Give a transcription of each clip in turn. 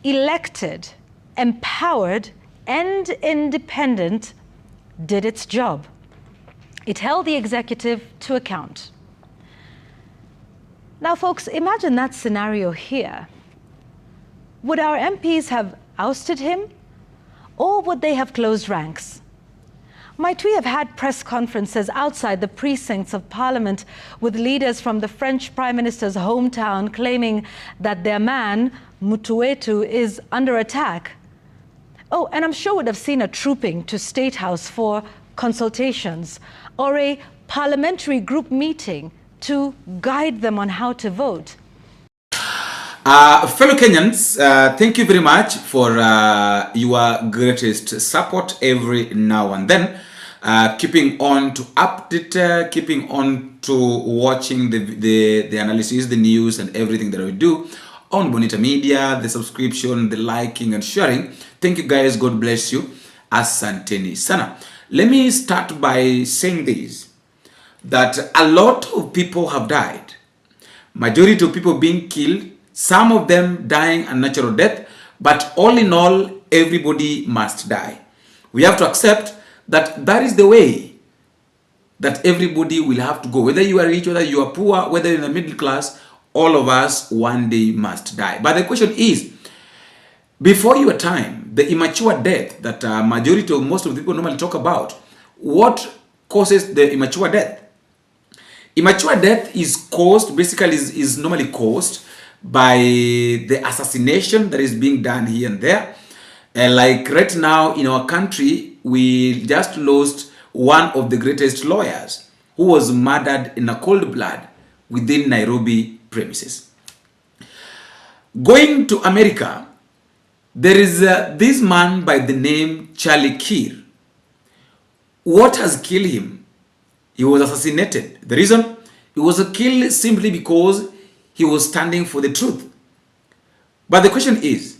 elected, empowered, and independent, did its job. It held the executive to account. Now, folks, imagine that scenario here. Would our MPs have ousted him, or would they have closed ranks? Might we have had press conferences outside the precincts of Parliament with leaders from the French Prime Minister's hometown claiming that their man, Mutuetu, is under attack? Oh, and I'm sure would have seen a trooping to State House for consultations or a parliamentary group meeting to guide them on how to vote. Fellow Kenyans, thank you very much for your greatest support every now and then. Keeping on to update, keeping on to watching the analysis, the news and everything that we do on Bonita Media, the subscription, the liking and sharing. Thank you guys. God bless you. Asanteni sana. Let me start by saying this, that a lot of people have died. Majority of people being killed, some of them dying a natural death, but all in all, everybody must die. We have to accept that that is the way that everybody will have to go. Whether you are rich, whether you are poor, whether you're in the middle class, all of us one day must die. But the question is, before your time, the immature death that majority of most of the people normally talk about, what causes the immature death? Immature death is caused, basically is normally caused by the assassination that is being done here and there. Like right now in our country, we just lost one of the greatest lawyers who was murdered in a cold blood within Nairobi premises. Going to America, there is this man by the name Charlie Kirk. What has killed him? He was assassinated. The reason? He was killed simply because he was standing for the truth. But the question is,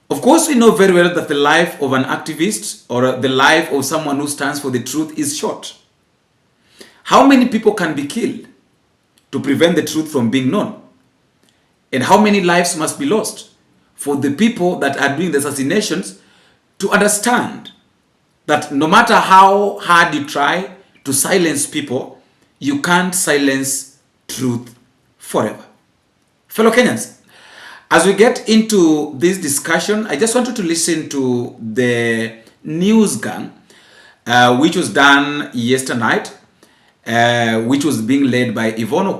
of course we know very well that the life of an activist or the life of someone who stands for the truth is short. How many people can be killed to prevent the truth from being known? And how many lives must be lost for the people that are doing the assassinations to understand that no matter how hard you try to silence people, you can't silence truth forever. Fellow Kenyans, as we get into this discussion, I just wanted to listen to the news gang, which was done yesterday night, which was being led by Yvonne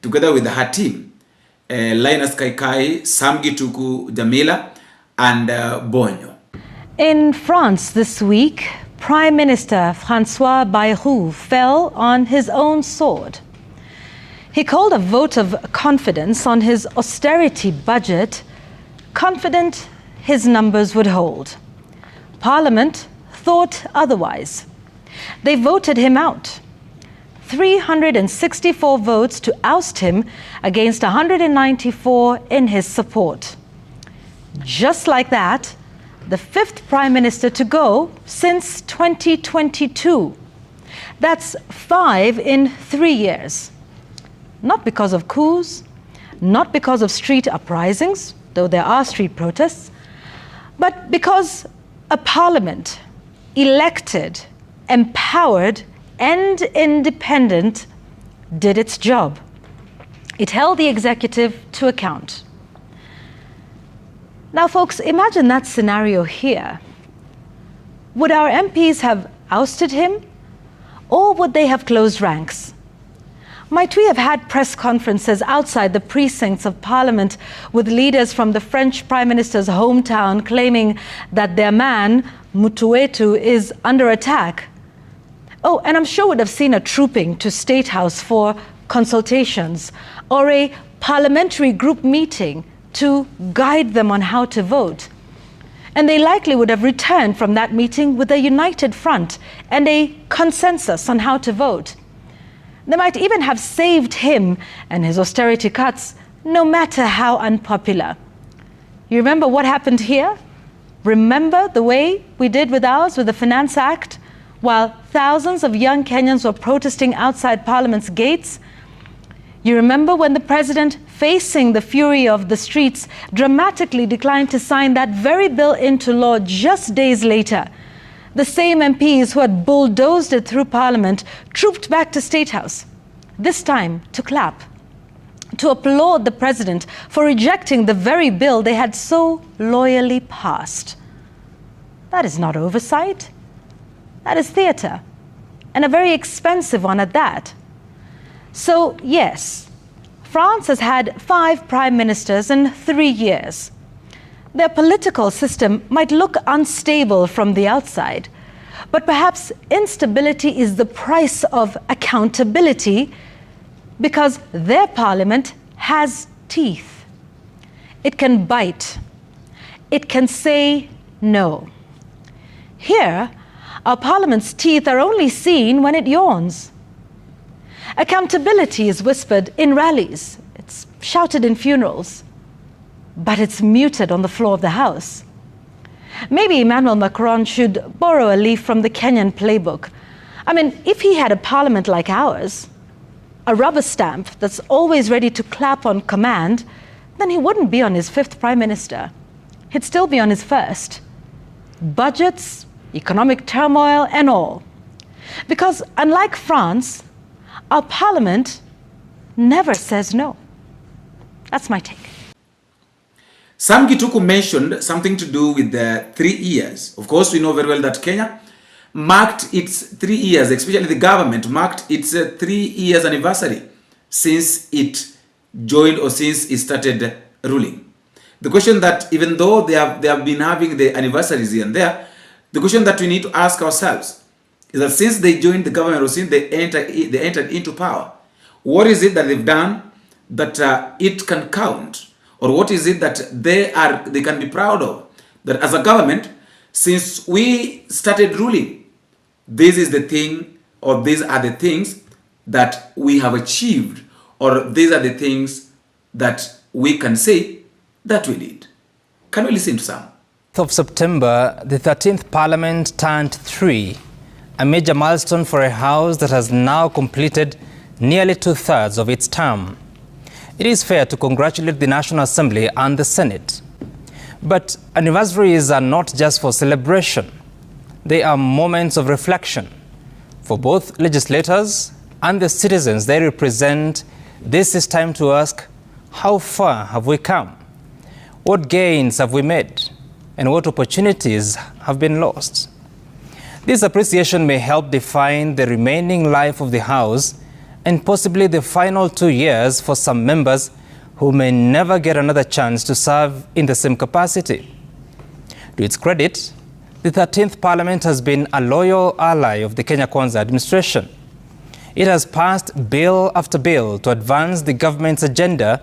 together with her team, Linus Kaikai, Sam Gituku, Jamila, and Bonyo. In France this week, Prime Minister François Bayrou fell on his own sword. He called a vote of confidence on his austerity budget, confident his numbers would hold. Parliament thought otherwise. They voted him out. 364 votes to oust him against 194 in his support. Just like that, the fifth Prime Minister to go since 2022. That's 5 in 3 years. Not because of coups, not because of street uprisings, though there are street protests, but because a parliament elected, empowered, and independent did its job. It held the executive to account. Now, folks, imagine that scenario here. Would our MPs have ousted him, or would they have closed ranks? Might we have had press conferences outside the precincts of Parliament with leaders from the French Prime Minister's hometown claiming that their man, Mutuetu, is under attack? Oh, and I'm sure would have seen a trooping to State House for consultations or a parliamentary group meeting to guide them on how to vote. And they likely would have returned from that meeting with a united front and a consensus on how to vote. They might even have saved him and his austerity cuts, no matter how unpopular. You remember what happened here? Remember the way we did with ours with the Finance Act, while thousands of young Kenyans were protesting outside Parliament's gates? You remember when the president, facing the fury of the streets, dramatically declined to sign that very bill into law just days later. The same MPs who had bulldozed it through Parliament trooped back to State House, this time to clap, to applaud the president for rejecting the very bill they had so loyally passed. That is not oversight. That is theatre, and a very expensive one at that. So, yes, France has had 5 prime ministers in 3 years. Their political system might look unstable from the outside, but perhaps instability is the price of accountability because their parliament has teeth. It can bite. It can say no. Here, our parliament's teeth are only seen when it yawns. Accountability is whispered in rallies. It's shouted in funerals. But it's muted on the floor of the House. Maybe Emmanuel Macron should borrow a leaf from the Kenyan playbook. I mean, if he had a parliament like ours, a rubber stamp that's always ready to clap on command, then he wouldn't be on his 5th prime minister. He'd still be on his 1st. Budgets, economic turmoil, and all. Because unlike France, our parliament never says no. That's my take. Sam Gituku mentioned something to do with the 3 years. Of course, we know very well that Kenya marked its 3 years, especially the government marked its 3 years anniversary since it joined or since it started ruling. The question that even though they have been having the anniversaries here and there, the question that we need to ask ourselves is that since they joined the government or since they entered into power, what is it that they've done that it can count? Or what is it that they can be proud of? That as a government, since we started ruling, this is the thing, or these are the things that we have achieved, or these are the things that we can say that we did. Can we listen to some? Of September, the 13th Parliament turned 3, a major milestone for a House that has now completed nearly 2/3 of its term. It is fair to congratulate the National Assembly and the Senate. But anniversaries are not just for celebration. They are moments of reflection. For both legislators and the citizens they represent, this is time to ask, how far have we come? What gains have we made? And what opportunities have been lost? This appreciation may help define the remaining life of the House and possibly the final 2 years for some members who may never get another chance to serve in the same capacity. To its credit, the 13th Parliament has been a loyal ally of the Kenya Kwanza administration. It has passed bill after bill to advance the government's agenda,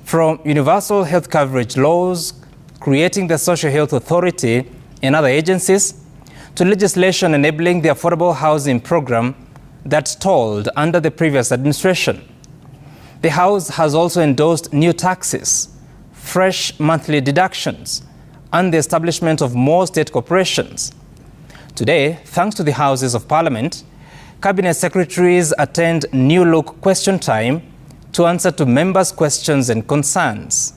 from universal health coverage laws, creating the Social Health Authority and other agencies, to legislation enabling the affordable housing program that stalled under the previous administration. The House has also endorsed new taxes, fresh monthly deductions, and the establishment of more state corporations. Today, thanks to the Houses of Parliament, Cabinet Secretaries attend New Look question time to answer to members' questions and concerns.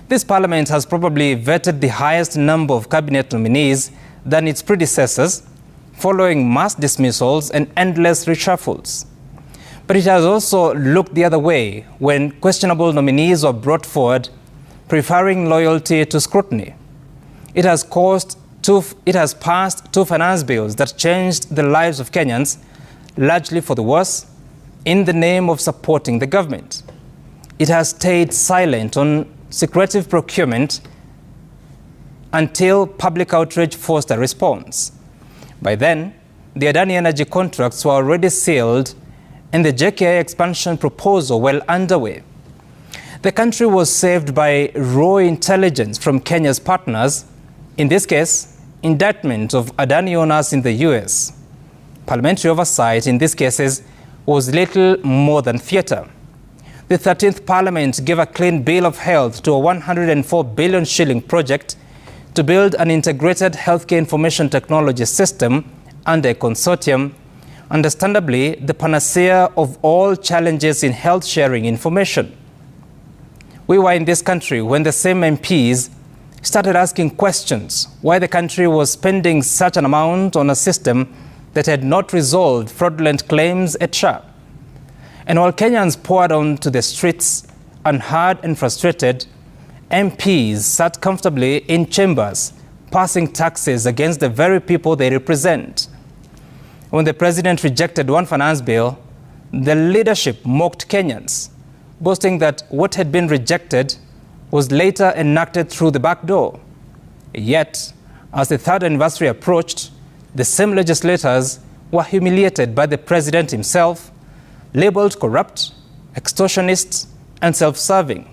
This Parliament has probably vetted the highest number of Cabinet nominees than its predecessors, following mass dismissals and endless reshuffles. But it has also looked the other way when questionable nominees were brought forward, preferring loyalty to scrutiny. It has passed 2 finance bills that changed the lives of Kenyans, largely for the worse, in the name of supporting the government. It has stayed silent on secretive procurement until public outrage forced a response. By then, the Adani Energy contracts were already sealed and the JKI expansion proposal well underway. The country was saved by raw intelligence from Kenya's partners, in this case, indictment of Adani owners in the US. Parliamentary oversight in these cases was little more than theatre. The 13th Parliament gave a clean bill of health to a 104 billion shilling project to build an integrated healthcare information technology system under a consortium understandably the panacea of all challenges in health sharing information. We were in this country when the same MPs started asking questions why the country was spending such an amount on a system that had not resolved fraudulent claims at SHA. And while Kenyans poured onto the streets, unheard and frustrated, MPs sat comfortably in chambers, passing taxes against the very people they represent. When the president rejected one finance bill, the leadership mocked Kenyans, boasting that what had been rejected was later enacted through the back door. Yet, as the third anniversary approached, the same legislators were humiliated by the president himself, labeled corrupt, extortionists, and self-serving,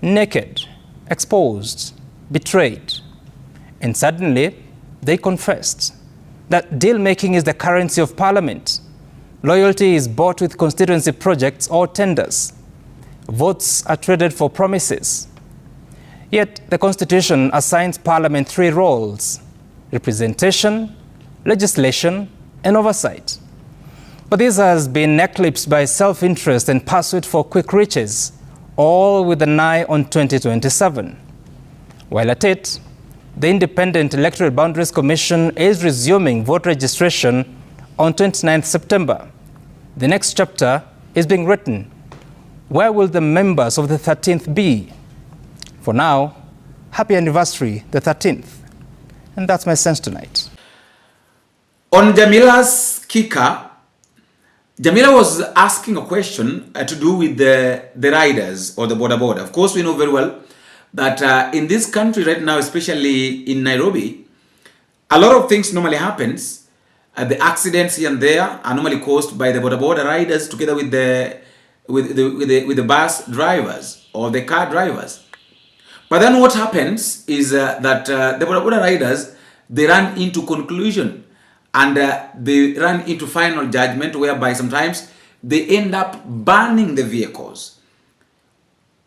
naked, exposed, betrayed. And suddenly, they confessed that deal-making is the currency of parliament. Loyalty is bought with constituency projects or tenders. Votes are traded for promises. Yet the Constitution assigns Parliament three roles: representation, legislation, and oversight. But this has been eclipsed by self-interest and pursuit for quick riches, all with an eye on 2027. While at it, the Independent Electoral Boundaries Commission is resuming vote registration on 29th September. The next chapter is being written. Where will the members of the 13th be? For now, happy anniversary, the 13th. And that's my sense tonight. On Jamila's kicker, Jamila was asking a question to do with the riders or the Boda. Of course, we know very well that in this country right now, especially in Nairobi, a lot of things normally happens. The accidents here and there are normally caused by the Boda riders together with the bus drivers or the car drivers. But then what happens is that the Boda riders, they run into conclusion and they run into final judgment, whereby sometimes they end up banning the vehicles.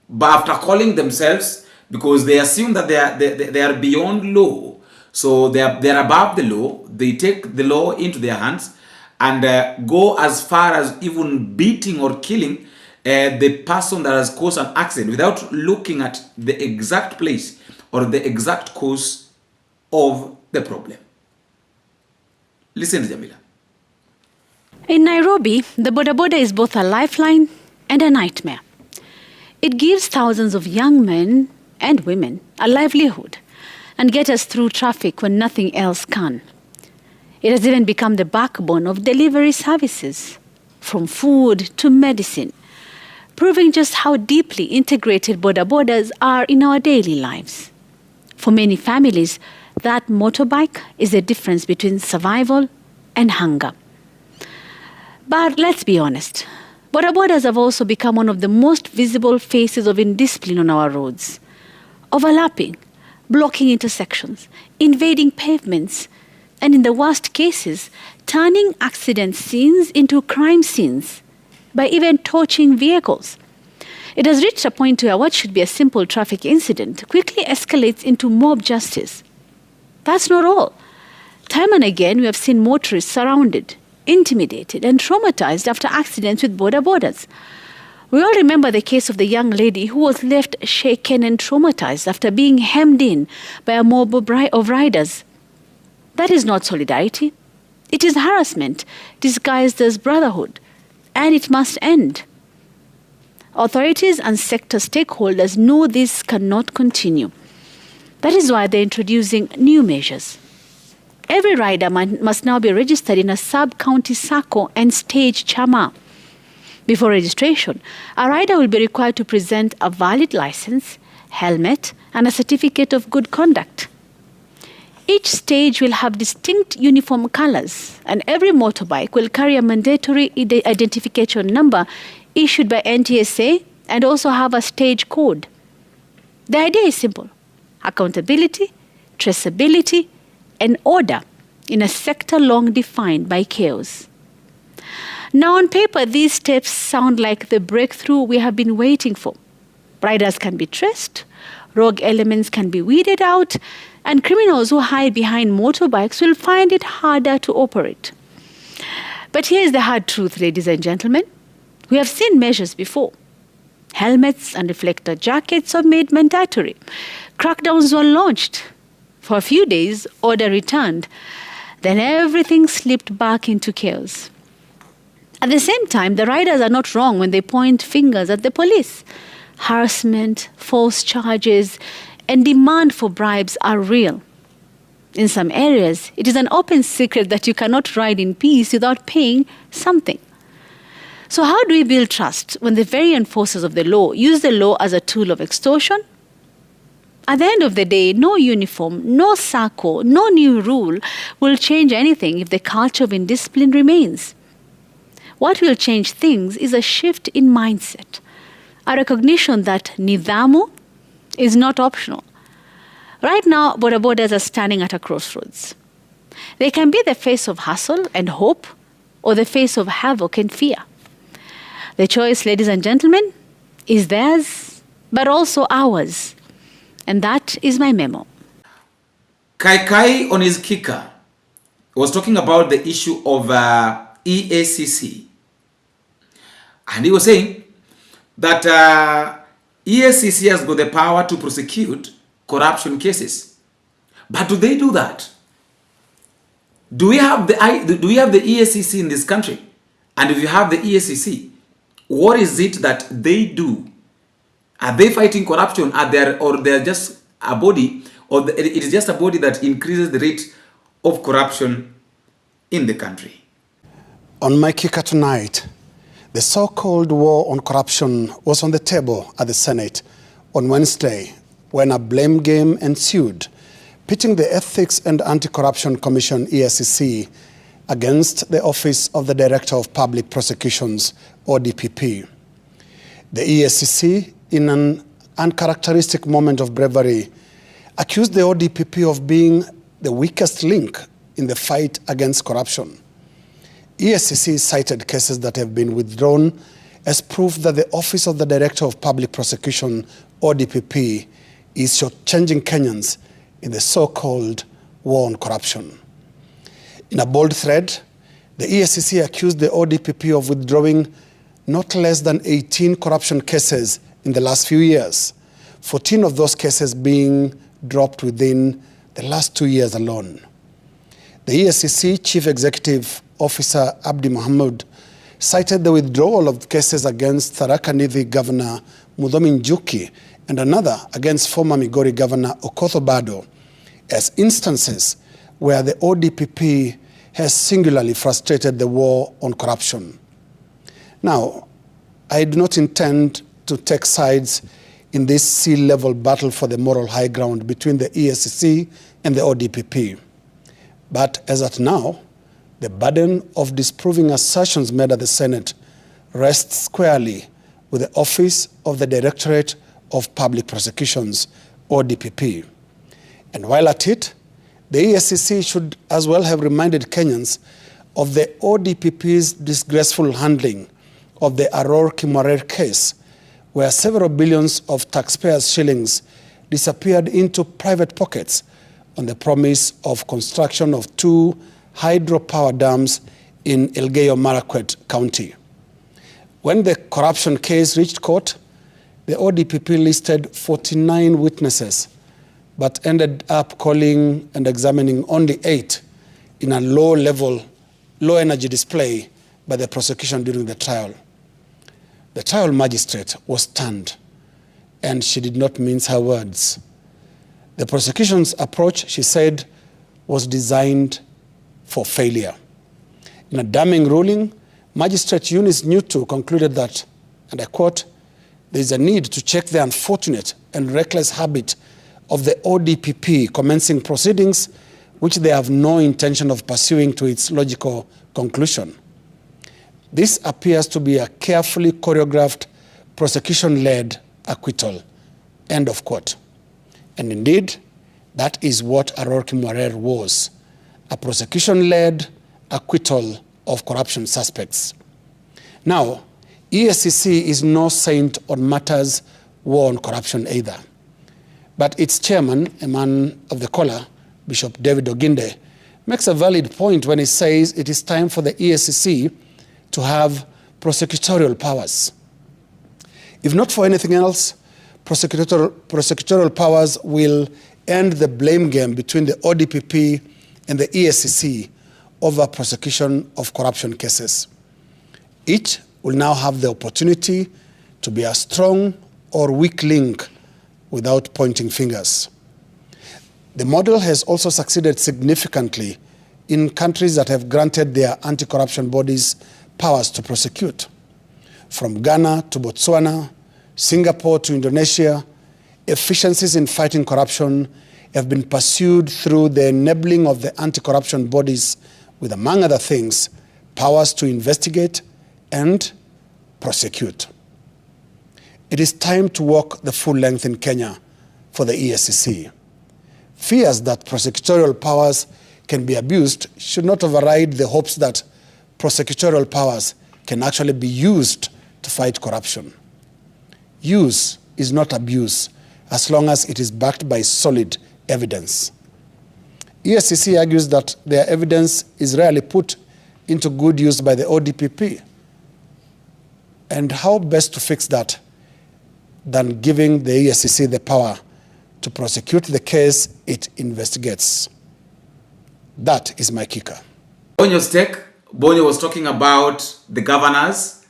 But after calling themselves, because they assume that they are beyond law, so they are above the law, they take the law into their hands and go as far as even beating or killing the person that has caused an accident without looking at the exact place or the exact cause of the problem. Listen to Jamila. In Nairobi, the Boda is both a lifeline and a nightmare. It gives thousands of young men and women a livelihood and gets us through traffic when nothing else can. It has even become the backbone of delivery services, from food to medicine, proving just how deeply integrated Bodas are in our daily lives. For many families, that motorbike is the difference between survival and hunger. But let's be honest, Bodas have also become one of the most visible faces of indiscipline on our roads. Overlapping, blocking intersections, invading pavements, and in the worst cases, turning accident scenes into crime scenes by even torching vehicles. It has reached a point where what should be a simple traffic incident quickly escalates into mob justice. That's not all. Time and again, we have seen motorists surrounded, intimidated, and traumatized after accidents with Bodas. We all remember the case of the young lady who was left shaken and traumatized after being hemmed in by a mob of riders. That is not solidarity. It is harassment disguised as brotherhood, and it must end. Authorities and sector stakeholders know this cannot continue. That is why they're introducing new measures. Every rider must now be registered in a sub-county SACCO and stage chama. Before registration, a rider will be required to present a valid license, helmet, and a certificate of good conduct. Each stage will have distinct uniform colors, and every motorbike will carry a mandatory identification number issued by NTSA and also have a stage code. The idea is simple: accountability, traceability, and order in a sector long defined by chaos. Now, on paper, these steps sound like the breakthrough we have been waiting for. Riders can be traced, rogue elements can be weeded out, and criminals who hide behind motorbikes will find it harder to operate. But here is the hard truth, ladies and gentlemen. We have seen measures before. Helmets and reflector jackets are made mandatory. Crackdowns were launched. For a few days, order returned. Then everything slipped back into chaos. At the same time, the riders are not wrong when they point fingers at the police. Harassment, false charges, and demand for bribes are real. In some areas, it is an open secret that you cannot ride in peace without paying something. So how do we build trust when the very enforcers of the law use the law as a tool of extortion? At the end of the day, no uniform, no SACCO, no new rule will change anything if the culture of indiscipline remains. What will change things is a shift in mindset, a recognition that nidhamu is not optional. Right now, Boda Bodas are standing at a crossroads. They can be the face of hustle and hope, or the face of havoc and fear. The choice, ladies and gentlemen, is theirs, but also ours. And that is my memo. Kai on his kicker was talking about the issue of EACC. And he was saying that EACC has got the power to prosecute corruption cases. But do they do that? Do we have the EACC in this country? And if you have the EACC, what is it that they do? Are they fighting corruption? Or they're just a body, or it is just a body that increases the rate of corruption in the country? On my kicker tonight, the so-called war on corruption was on the table at the Senate on Wednesday when a blame game ensued, pitting the Ethics and Anti-Corruption Commission, EACC, against the Office of the Director of Public Prosecutions, or DPP. The EACC, in an uncharacteristic moment of bravery, accused the ODPP of being the weakest link in the fight against corruption. EACC cited cases that have been withdrawn as proof that the Office of the Director of Public Prosecution, or DPP, is shortchanging Kenyans in the so-called war on corruption. In a bold thread, the EACC accused the ODPP of withdrawing not less than 18 corruption cases in the last few years, 14 of those cases being dropped within the last 2 years alone. The EACC Chief Executive Officer Abdi Mohamud cited the withdrawal of cases against Tharaka Nithi Governor Muthomi Njuki and another against former Migori Governor Okoth Obado as instances where the ODPP has singularly frustrated the war on corruption. Now, I do not intend to take sides in this sea-level battle for the moral high ground between the EACC and the ODPP. But as at now, the burden of disproving assertions made at the Senate rests squarely with the Office of the Directorate of Public Prosecutions, or DPP. And while at it, the EACC should as well have reminded Kenyans of the ODPP's disgraceful handling of the Aror Kimorer case, where several billions of taxpayers' shillings disappeared into private pockets on the promise of construction of 2 hydropower dams in Elgeyo Marakwet County. When the corruption case reached court, the ODPP listed 49 witnesses, but ended up calling and examining only 8 in a low-energy display by the prosecution during the trial. The trial magistrate was stunned, and she did not mince her words. The prosecution's approach, she said, was designed for failure. In a damning ruling, Magistrate Eunice Nyutu concluded that, and I quote, "There is a need to check the unfortunate and reckless habit of the ODPP commencing proceedings which they have no intention of pursuing to its logical conclusion. This appears to be a carefully choreographed, prosecution-led acquittal," end of quote. And indeed, that is what Aror Kimorer was, a prosecution-led acquittal of corruption suspects. Now, EACC is no saint on matters war on corruption either. But its chairman, a man of the collar, Bishop David Oginde, makes a valid point when he says it is time for the EACC to have prosecutorial powers. If not for anything else, prosecutorial powers will end the blame game between the ODPP and the EACC over prosecution of corruption cases. Each will now have the opportunity to be a strong or weak link without pointing fingers. The model has also succeeded significantly in countries that have granted their anti-corruption bodies powers to prosecute. From Ghana to Botswana, Singapore to Indonesia, efficiencies in fighting corruption have been pursued through the enabling of the anti-corruption bodies with, among other things, powers to investigate and prosecute. It is time to walk the full length in Kenya for the EACC. Fears that prosecutorial powers can be abused should not override the hopes that prosecutorial powers can actually be used to fight corruption. Use is not abuse as long as it is backed by solid evidence. EACC argues that their evidence is rarely put into good use by the ODPP. And how best to fix that than giving the EACC the power to prosecute the case it investigates? That is my kicker. Bonyo's take, Bonyo was talking about the governors.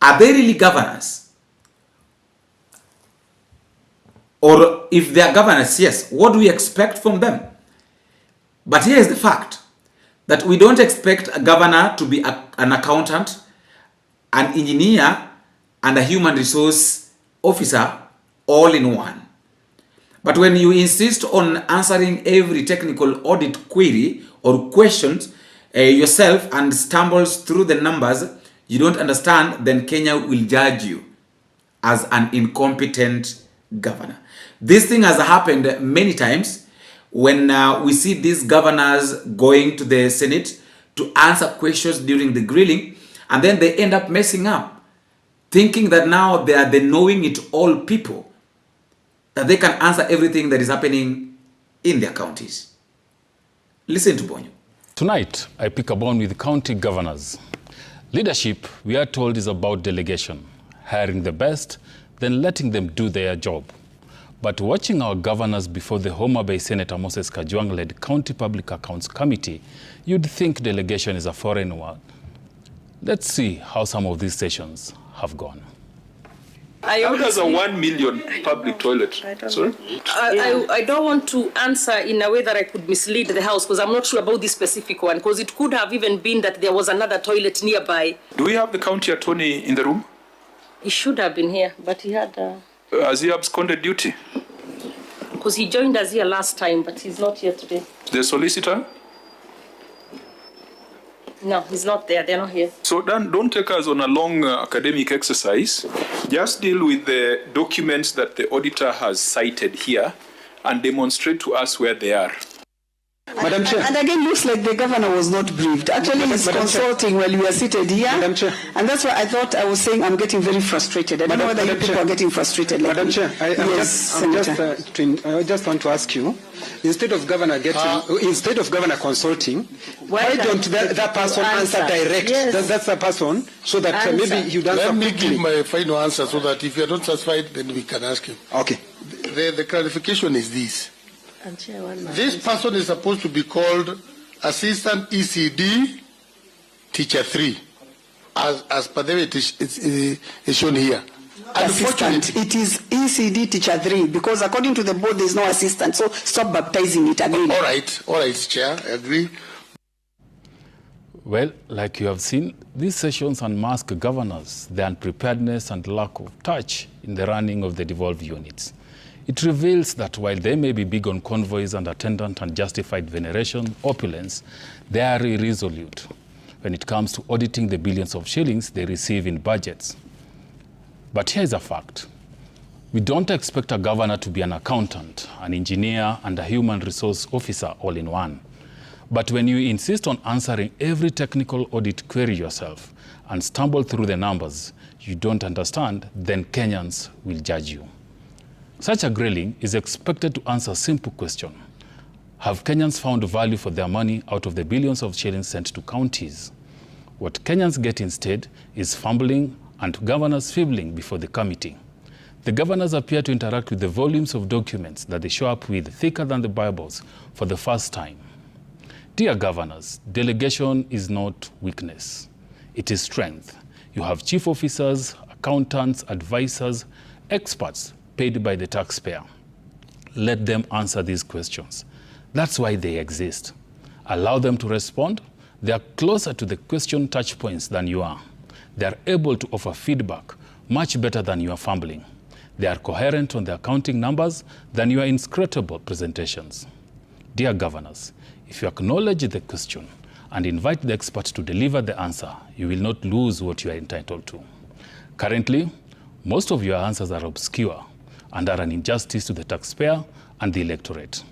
Are they really governors? Or if they are governors, yes, what do we expect from them? But here is the fact, that we don't expect a governor to be an accountant, an engineer, and a human resource officer all in one. But when you insist on answering every technical audit query or questions yourself and stumbles through the numbers you don't understand, then Kenya will judge you as an incompetent governor. This thing has happened many times when we see these governors going to the Senate to answer questions during the grilling, and then they end up messing up, thinking that now they are the knowing-it-all people, that they can answer everything that is happening in their counties. Listen to Bonyo. Tonight, I pick a bone with county governors. Leadership, we are told, is about delegation, hiring the best, then letting them do their job. But watching our governors before the Homa Bay Senator Moses Kajwang-led County Public Accounts Committee, you'd think delegation is a foreign word. Let's see how some of these sessions have gone. How does a 1 million public toilet? Sorry? I don't want to answer in a way that I could mislead the House, because I'm not sure about this specific one, because it could have even been that there was another toilet nearby. Do we have the county attorney in the room? He should have been here, but he had... has he absconded duty? Because he joined us here last time, but he's not here today. The solicitor? No, he's not there. They're not here. So Dan, don't take us on a long academic exercise. Just deal with the documents that the auditor has cited here and demonstrate to us where they are. Madam Chair. And again, looks like the governor was not briefed. Actually, he's consulting while we are seated here. Madam Chair. And that's why I thought I was saying I'm getting very frustrated. I don't know whether you people are getting frustrated. Like Madam Chair, I just want to ask you, instead of governor consulting, why don't that person answer direct? Yes. That's the person, so that maybe you don't. Let me give my final answer so that if you are not satisfied, then we can ask him. Okay. The clarification is this. This person is supposed to be called Assistant ECD Teacher 3, as per the way it is shown here. Assistant. It is ECD Teacher 3 because according to the board there is no assistant. So stop baptizing it again. All right, Chair, I agree. Well, like you have seen, these sessions unmask governors, their unpreparedness and lack of touch in the running of the devolved units. It reveals that while they may be big on convoys and attendant and justified veneration, opulence, they are irresolute when it comes to auditing the billions of shillings they receive in budgets. But here's a fact. We don't expect a governor to be an accountant, an engineer, and a human resource officer all in one. But when you insist on answering every technical audit query yourself and stumble through the numbers you don't understand, then Kenyans will judge you. Such a grilling is expected to answer a simple question. Have Kenyans found value for their money out of the billions of shillings sent to counties? What Kenyans get instead is fumbling and governors fibbling before the committee. The governors appear to interact with the volumes of documents that they show up with thicker than the Bibles for the first time. Dear governors, delegation is not weakness. It is strength. You have chief officers, accountants, advisors, experts paid by the taxpayer. Let them answer these questions. That's why they exist. Allow them to respond. They are closer to the question touch points than you are. They are able to offer feedback much better than you are fumbling. They are coherent on their accounting numbers than your inscrutable presentations. Dear governors, if you acknowledge the question and invite the expert to deliver the answer, you will not lose what you are entitled to. Currently, most of your answers are obscure and are an injustice to the taxpayer and the electorate.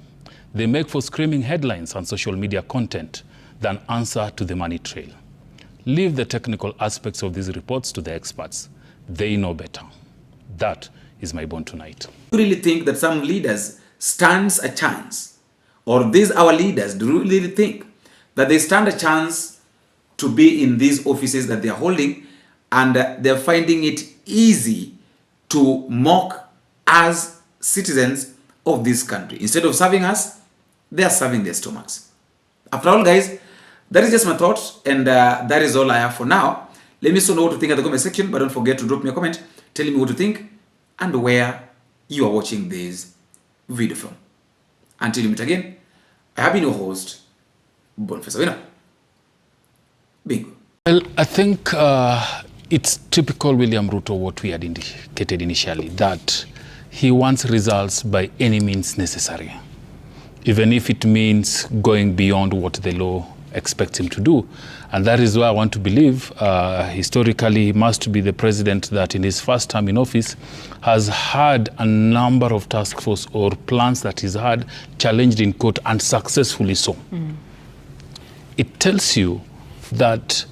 They make for screaming headlines and social media content than answer to the money trail. Leave the technical aspects of these reports to the experts. They know better. That is my bond tonight. Do you really think that some leaders stands a chance, or these our leaders, do you really think that they stand a chance to be in these offices that they are holding, and they're finding it easy to mock as citizens of this country? Instead of serving us, they are serving their stomachs. After all, guys, that is just my thoughts, and that is all I have for now. Let me know what you think in the comment section, but don't forget to drop me a comment telling me what you think and where you are watching this video from. Until we meet again, I have been your host, Boniface Awino. Bingo. Well, I think it's typical William Ruto what we had indicated initially, that he wants results by any means necessary, even if it means going beyond what the law expects him to do. And that is why I want to believe historically he must be the president that in his first term in office has had a number of task force or plans that he's had challenged in court, and successfully so. It tells you that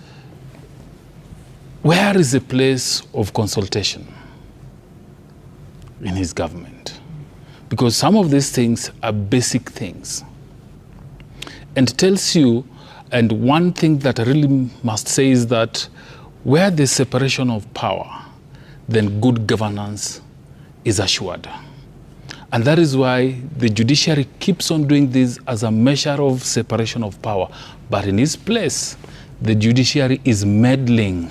where is the place of consultation in his government? Because some of these things are basic things. And tells you, and one thing that I really must say is that where there's separation of power, then good governance is assured. And that is why the judiciary keeps on doing this as a measure of separation of power. But in his place, the judiciary is meddling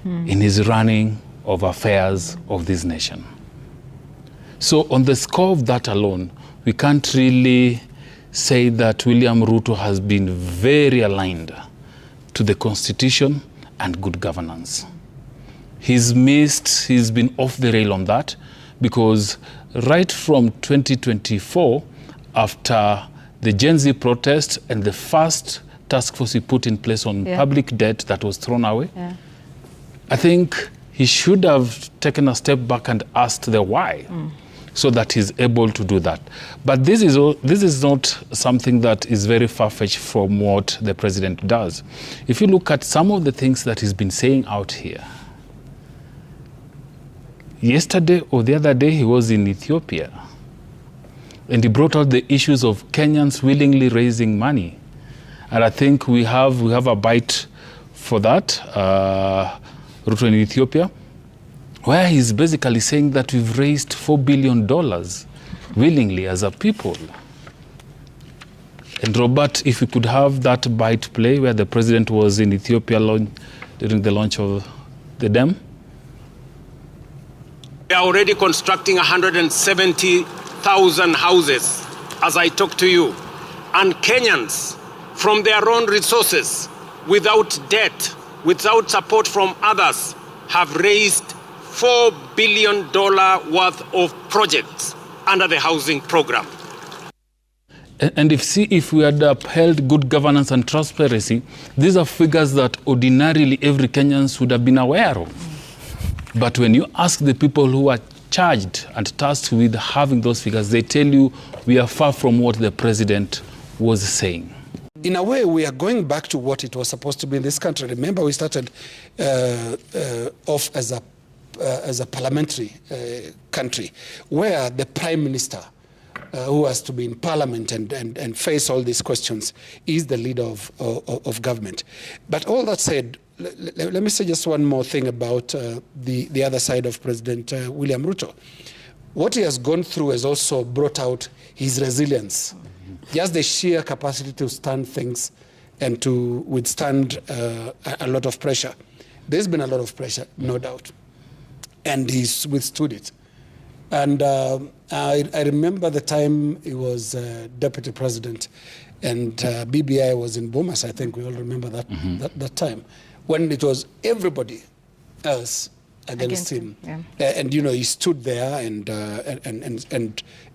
in his running of affairs of this nation. So on the score of that alone, we can't really say that William Ruto has been very aligned to the Constitution and good governance. He's been off the rail on that, because right from 2024, after the Gen Z protest and the first task force he put in place on public debt that was thrown away, I think he should have taken a step back and asked the why, so that he's able to do that. But this is not something that is very far-fetched from what the president does. If you look at some of the things that he's been saying out here, yesterday or the other day he was in Ethiopia, and he brought out the issues of Kenyans willingly raising money. And I think we have a bite for that, Ruto in Ethiopia, where he's basically saying that we've raised $4 billion willingly as a people. And Robert, if we could have that bite play where the president was in Ethiopia during the launch of the dam. We are already constructing 170,000 houses as I talk to you. And Kenyans, from their own resources, without debt, without support from others, have raised $4 billion worth of projects under the housing program. And if we had upheld good governance and transparency, these are figures that ordinarily every Kenyan would have been aware of. But when you ask the people who are charged and tasked with having those figures, they tell you we are far from what the president was saying. In a way, we are going back to what it was supposed to be in this country. Remember, we started off as a parliamentary country, where the prime minister who has to be in parliament and face all these questions, is the leader of government. But all that said, let me say just one more thing about the other side of President William Ruto. What he has gone through has also brought out his resilience, just the sheer capacity to stand things and to withstand a lot of pressure. There's been a lot of pressure, no doubt, and he's withstood it. And I remember the time he was deputy president, and BBI was in Bomas. I think we all remember that that time, when it was everybody else against him. Yeah. And he stood there and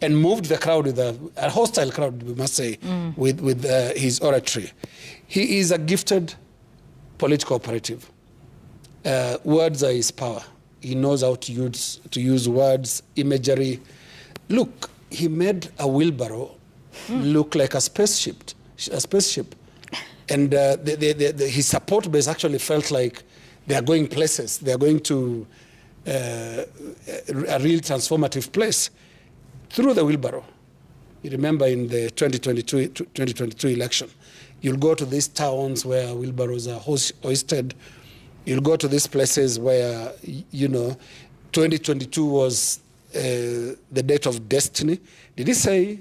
moved the crowd with a hostile crowd, we must say, with his oratory. He is a gifted political operative. Words are his power. He knows how to use words, imagery. Look, he made a wheelbarrow look like a spaceship. And his support base actually felt like they are going places. They are going to a real transformative place through the wheelbarrow. You remember in the 2022 election, you'll go to these towns where wheelbarrows are hoisted. You'll go to these places where, 2022 was the date of destiny. Did he say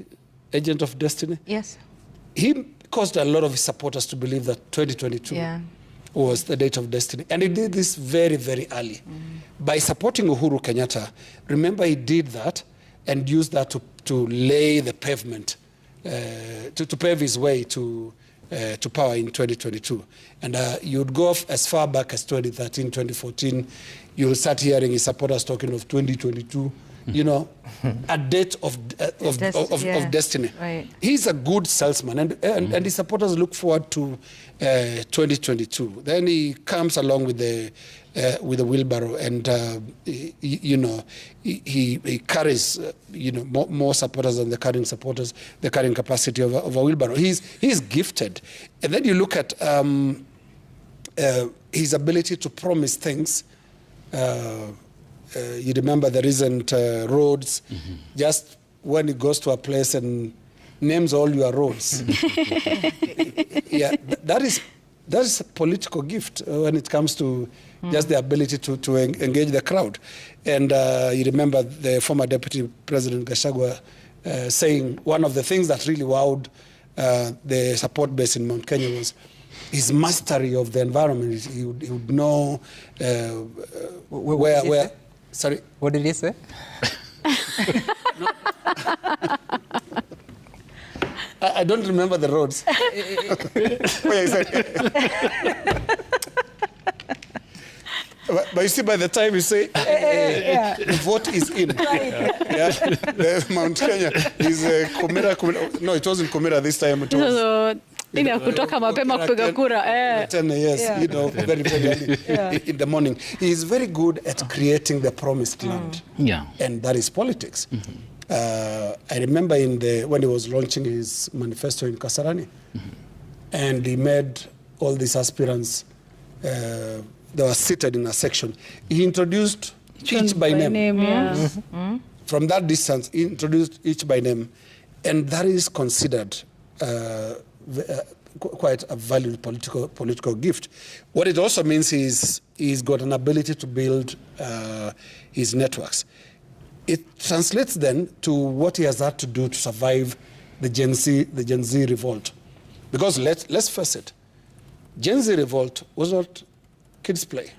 agent of destiny? Yes. He caused a lot of his supporters to believe that 2022 was the date of destiny. And he did this very, very early. By supporting Uhuru Kenyatta, remember he did that and used that to lay the pavement, to pave his way to power in 2022. And you'd go off as far back as 2013, 2014, you'll start hearing his supporters talking of 2022, a date of destiny. Right. He's a good salesman, and his supporters look forward to 2022. Then he comes along with the wheelbarrow, and he carries more supporters than the carrying capacity of a wheelbarrow. He's gifted, and then you look at his ability to promise things. You remember the recent roads, just when he goes to a place and names all your roads. That is a political gift when it comes to just the ability to engage the crowd. And you remember the former Deputy President Gachagua saying one of the things that really wowed the support base in Mount Kenya was his mastery of the environment. He would know where. Sorry, what did he say? I don't remember the roads. But you see, by the time you say, the vote is in. The Mount Kenya is Komera. No, it wasn't Komera this time. It was kutoka mapema kupiga kura. 10 years, very, very early in the morning. He is very good at creating the promised land. And that is politics. I remember when he was launching his manifesto in Kasarani, and he made all these aspirants, they were seated in a section. He introduced each by name. From that distance, he introduced each by name, and that is considered quite a valued political gift. What it also means is he's got an ability to build his networks. It translates then to what he has had to do to survive the Gen Z revolt. Because let's face it, Gen Z revolt was not kids' play.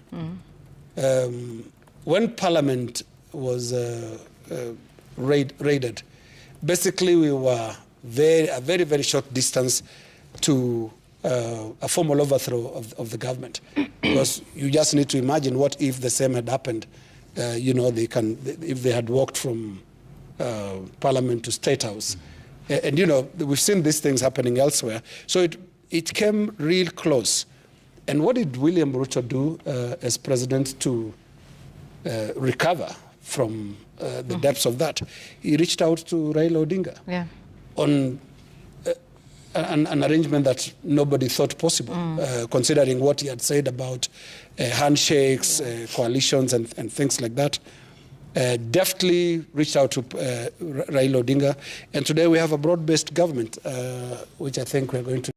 When Parliament was raided, basically we were a very, very short distance to a formal overthrow of the government. Because you just need to imagine what if the same had happened. If they had walked from Parliament to State House. And we've seen these things happening elsewhere. So it came real close. And what did William Ruto do as president to recover from the depths of that? He reached out to Raila Odinga on an arrangement that nobody thought possible, considering what he had said about handshakes, coalitions, and things like that. deftly reached out to Raila Odinga, and today we have a broad-based government, which I think we're going to